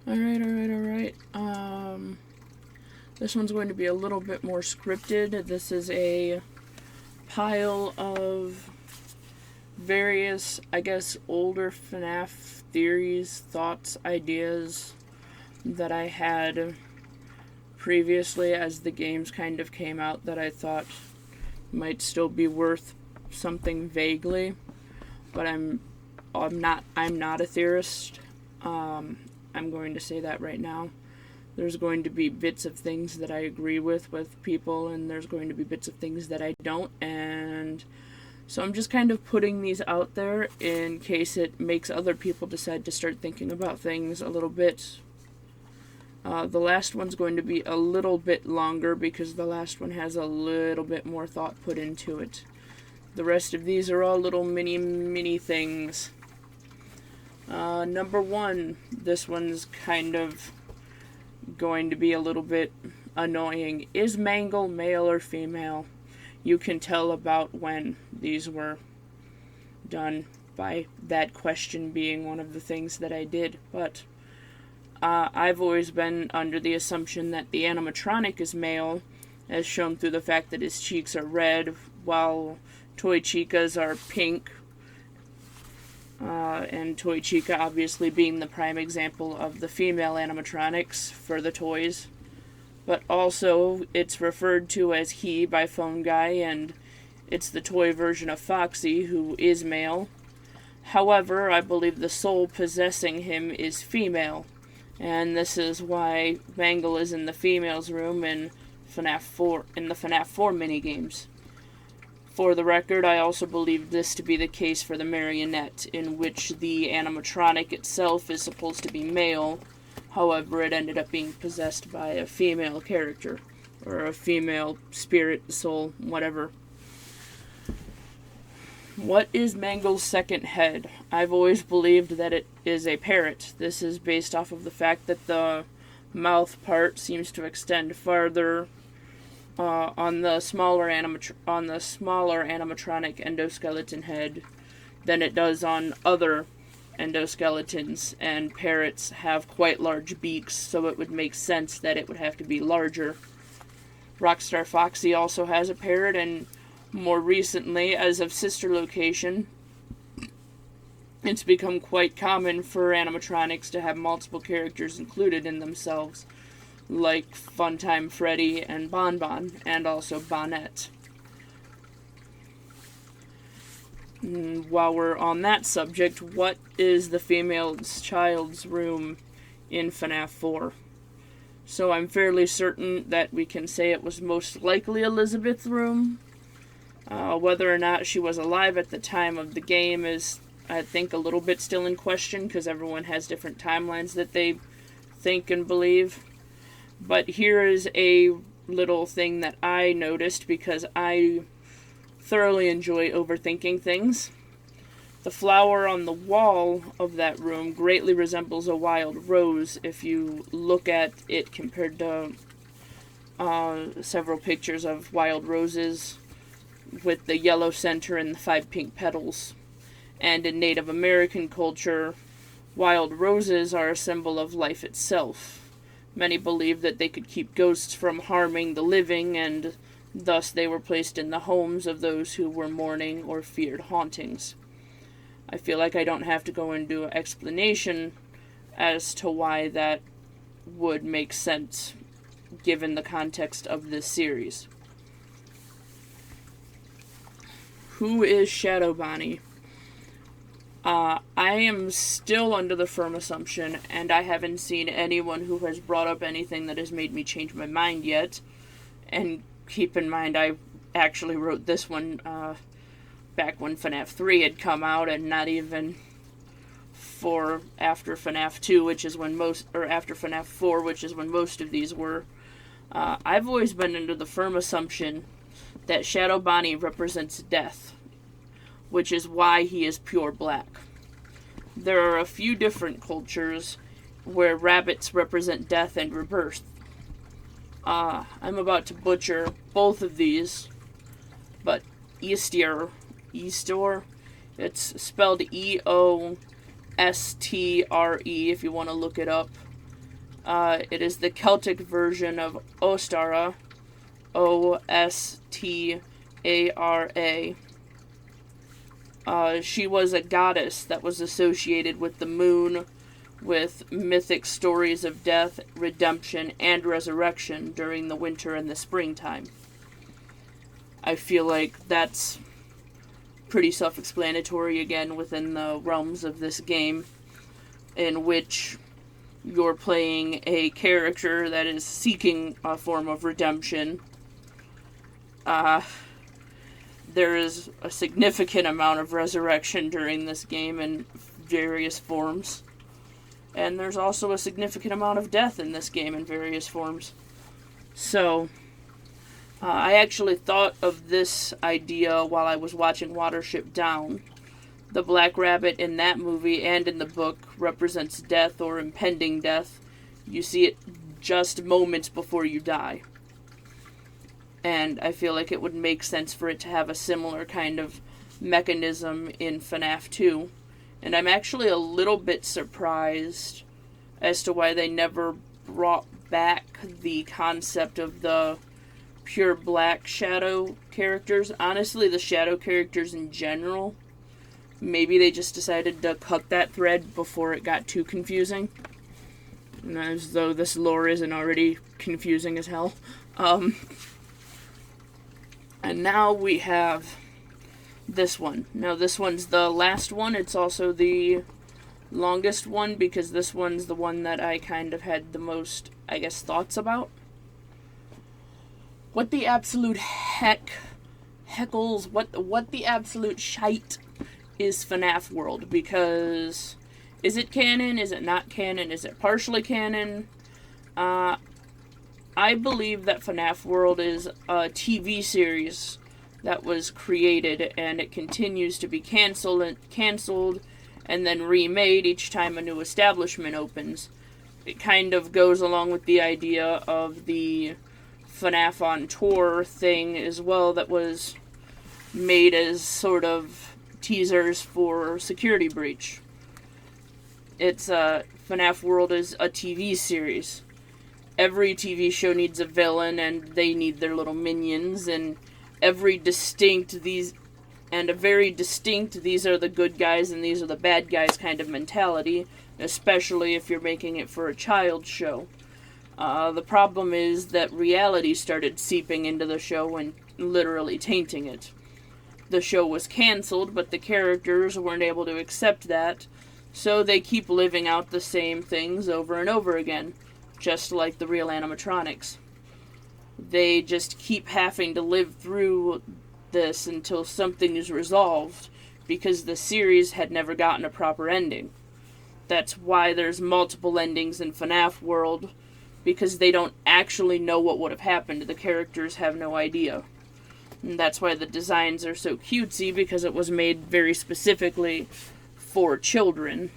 Alright. This one's going to be a little bit more scripted. This is a pile of various, I guess, older FNaF theories, thoughts, ideas that I had previously as the games kind of came out that I thought might still be worth something vaguely. But I'm not a theorist. I'm going to say that right now. There's going to be bits of things that I agree with people, and there's going to be bits of things that I don't, and so I'm just kind of putting these out there in case it makes other people decide to start thinking about things a little bit. The last one's going to be a little bit longer because the last one has a little bit more thought put into it. The rest of these are all little mini things. Number one, this one's kind of going to be a little bit annoying. Is Mangle male or female? You can tell about when these were done by that question being one of the things that I did, but I've always been under the assumption that the animatronic is male, as shown through the fact that his cheeks are red, while Toy Chica's are pink, and Toy Chica obviously being the prime example of the female animatronics for the toys. But also, it's referred to as he by Phone Guy, and it's the toy version of Foxy, who is male. However, I believe the soul possessing him is female, and this is why Mangle is in the females' room in FNaF 4, in the FNaF 4 minigames. For the record, I also believe this to be the case for the marionette, in which the animatronic itself is supposed to be male, however it ended up being possessed by a female character, or a female spirit, soul, whatever. What is Mangle's second head? I've always believed that it is a parrot. This is based off of the fact that the mouth part seems to extend farther on the smaller animatronic endoskeleton head than it does on other endoskeletons, and parrots have quite large beaks, so it would make sense that it would have to be larger. Rockstar Foxy also has a parrot, and more recently, as of Sister Location, it's become quite common for animatronics to have multiple characters included in themselves, like Funtime Freddy and Bonbon, and also Bonette. While we're on that subject, what is the female child's room in FNaF 4? So I'm fairly certain that we can say it was most likely Elizabeth's room. Whether or not she was alive at the time of the game is, I think, a little bit still in question, because everyone has different timelines that they think and believe. But here is a little thing that I noticed, because I thoroughly enjoy overthinking things. The flower on the wall of that room greatly resembles a wild rose if you look at it compared to several pictures of wild roses with the yellow center and the 5 pink petals. And in Native American culture, wild roses are a symbol of life itself. Many believe that they could keep ghosts from harming the living, and thus they were placed in the homes of those who were mourning or feared hauntings. I feel like I don't have to go into an explanation as to why that would make sense given the context of this series. Who is Shadow Bonnie? I am still under the firm assumption, and I haven't seen anyone who has brought up anything that has made me change my mind yet. And keep in mind, I actually wrote this one back when FNaF 3 had come out, and not even after FNaF 2, which is when after FNaF 4, which is when most of these were. I've always been under the firm assumption that Shadow Bonnie represents death, which is why he is pure black. There are a few different cultures where rabbits represent death and rebirth. I'm about to butcher both of these, but Eastor, it's spelled E-O-S-T-R-E if you want to look it up. It is the Celtic version of Ostara, Ostara. She was a goddess that was associated with the moon, with mythic stories of death, redemption, and resurrection during the winter and the springtime. I feel like that's pretty self-explanatory again within the realms of this game, in which you're playing a character that is seeking a form of redemption. There is a significant amount of resurrection during this game in various forms. And there's also a significant amount of death in this game in various forms. So, I actually thought of this idea while I was watching Watership Down. The Black Rabbit in that movie and in the book represents death or impending death. You see it just moments before you die. And I feel like it would make sense for it to have a similar kind of mechanism in FNaF 2. And I'm actually a little bit surprised as to why they never brought back the concept of the pure black shadow characters. Honestly, the shadow characters in general, maybe they just decided to cut that thread before it got too confusing. And as though this lore isn't already confusing as hell. And now we have this one. Now this one's the last one. It's also the longest one because this one's the one that I kind of had the most, I guess, thoughts about. What the absolute heckles, what the absolute shite is FNaF World? Because is it canon? Is it not canon? Is it partially canon? I believe that FNaF World is a TV series that was created and it continues to be canceled and then remade each time a new establishment opens. It kind of goes along with the idea of the FNaF on Tour thing as well that was made as sort of teasers for Security Breach. It's FNaF World is a TV series. Every TV show needs a villain and they need their little minions, and a very distinct these are the good guys and these are the bad guys kind of mentality, especially if you're making it for a child show. The problem is that reality started seeping into the show and literally tainting it. The show was canceled, but the characters weren't able to accept that, so they keep living out the same things over and over again, just like the real animatronics. They just keep having to live through this until something is resolved, because the series had never gotten a proper ending. That's why there's multiple endings in FNaF World, because they don't actually know what would have happened. The characters have no idea. And that's why the designs are so cutesy, because it was made very specifically for children.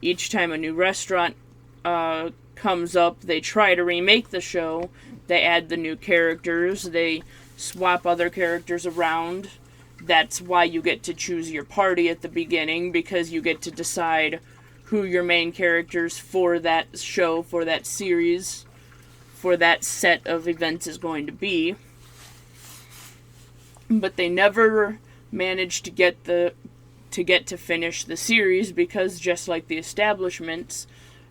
Each time a new restaurant comes up, they try to remake the show. They add the new characters. They swap other characters around. That's why you get to choose your party at the beginning, because you get to decide who your main characters for that show, for that series, for that set of events is going to be. But they never managed to get to finish the series, because just like the establishments,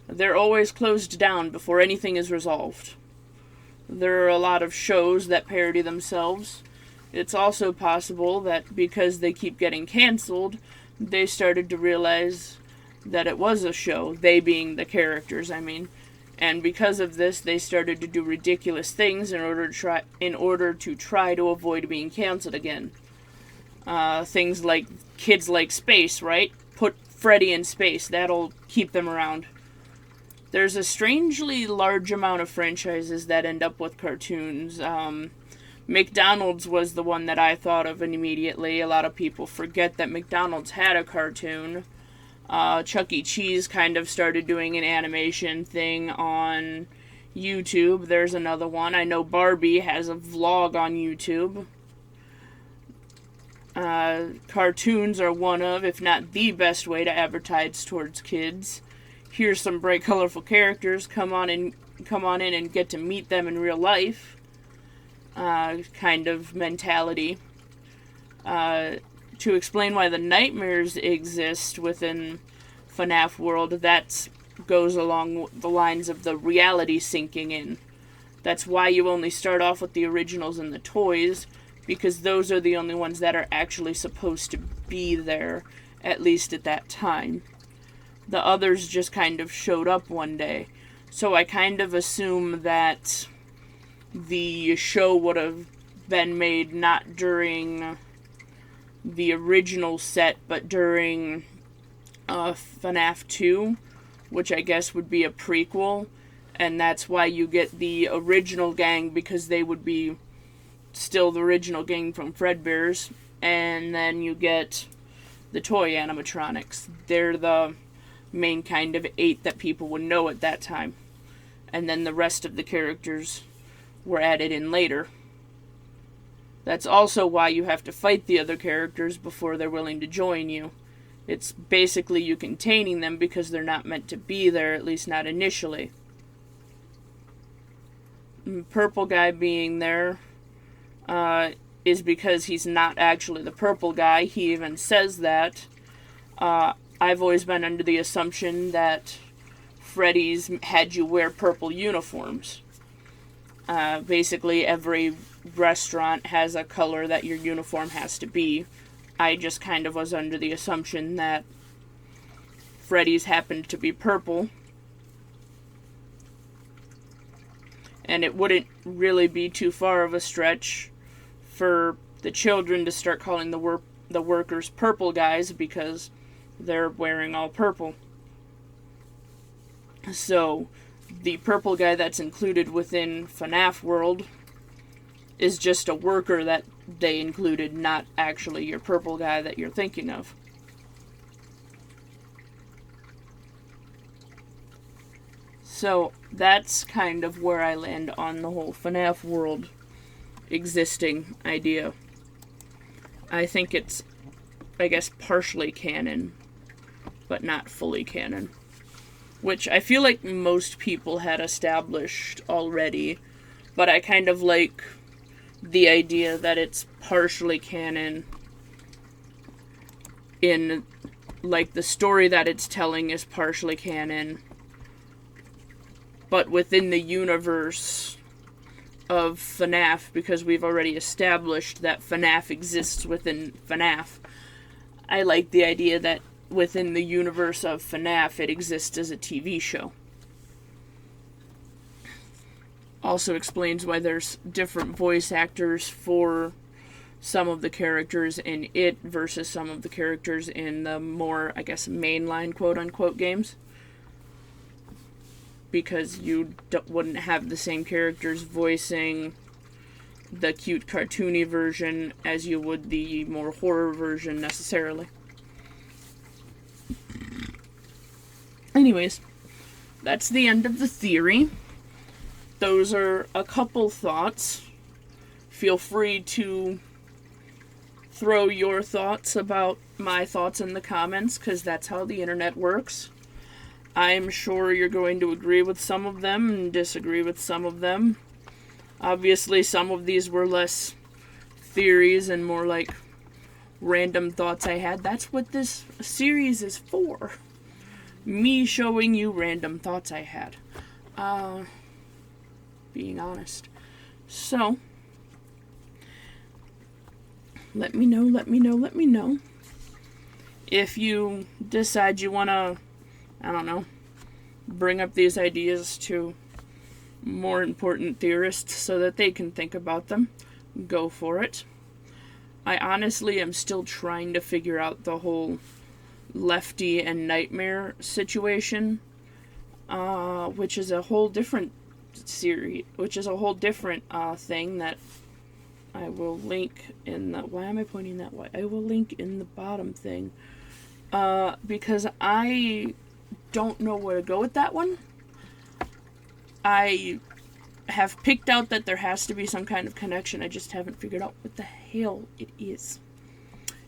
they're always closed down before anything is resolved. There are a lot of shows that parody themselves. It's also possible that because they keep getting canceled, they started to realize that it was a show, they being the characters, I mean. And because of this, they started to do ridiculous things in order to try to avoid being canceled again. Things like Kids Like Space, right? Put Freddy in space, that'll keep them around. There's a strangely large amount of franchises that end up with cartoons. McDonald's was the one that I thought of immediately. A lot of people forget that McDonald's had a cartoon. Chuck E. Cheese kind of started doing an animation thing on YouTube. There's another one. I know Barbie has a vlog on YouTube. Cartoons are one of, if not the best way to advertise towards kids. here's some bright, colorful characters. Come on in and get to meet them in real life. Kind of mentality. To explain why the nightmares exist within FNaF world, that goes along the lines of the reality sinking in. That's why you only start off with the originals and the toys, because those are the only ones that are actually supposed to be there, at least at that time. The others just kind of showed up one day. So I kind of assume that the show would have been made not during the original set, but during FNaF 2, which I guess would be a prequel, and that's why you get the original gang, because they would be still the original gang from Fredbear's, and then you get the toy animatronics. They're the main kind of 8 that people would know at that time, and then the rest of the characters were added in later. That's also why you have to fight the other characters before they're willing to join you. It's basically you containing them because they're not meant to be there, at least not initially. Purple guy being there is because he's not actually the purple guy. He even says that. I've always been under the assumption that Freddy's had you wear purple uniforms. Basically, every restaurant has a color that your uniform has to be. I just kind of was under the assumption that Freddy's happened to be purple. And it wouldn't really be too far of a stretch for the children to start calling the workers purple guys, because they're wearing all purple. So, the purple guy that's included within FNaF world is just a worker that they included, not actually your purple guy that you're thinking of. So, that's kind of where I land on the whole FNaF world existing idea. I think it's, I guess, partially canon, but not fully canon. Which I feel like most people had established already, but I kind of like the idea that it's partially canon in, like, the story that it's telling is partially canon, but within the universe of FNaF, because we've already established that FNaF exists within FNaF. I like the idea that within the universe of FNaF, it exists as a TV show. Also explains why there's different voice actors for some of the characters in it versus some of the characters in the more, I guess, mainline quote-unquote games. Because you wouldn't have the same characters voicing the cute cartoony version as you would the more horror version necessarily. Anyways, that's the end of the theory. Those are a couple thoughts. Feel free to throw your thoughts about my thoughts in the comments, because that's how the internet works. I'm sure you're going to agree with some of them and disagree with some of them. Obviously, some of these were less theories and more like random thoughts I had. That's what this series is for. Me showing you random thoughts I had. Being honest. So, let me know. If you decide you want to, I don't know, bring up these ideas to more important theorists so that they can think about them, go for it. I honestly am still trying to figure out the whole Leftee and Nightmare situation, which is a whole different series, which is a whole different thing that I will link in the, why am I pointing that way? I will link in the bottom thing, because I don't know where to go with that one. I have picked out that there has to be some kind of connection. I just haven't figured out what the hell it is.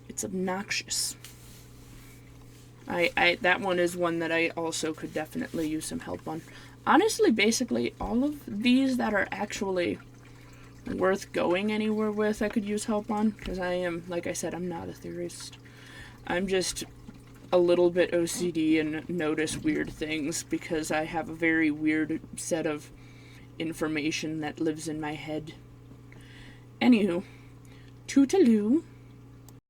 It's obnoxious. That one is one that I also could definitely use some help on. Honestly, basically, all of these that are actually worth going anywhere with, I could use help on, because I am, like I said, I'm not a theorist. I'm just a little bit OCD and notice weird things, because I have a very weird set of information that lives in my head. Anywho, toodaloo.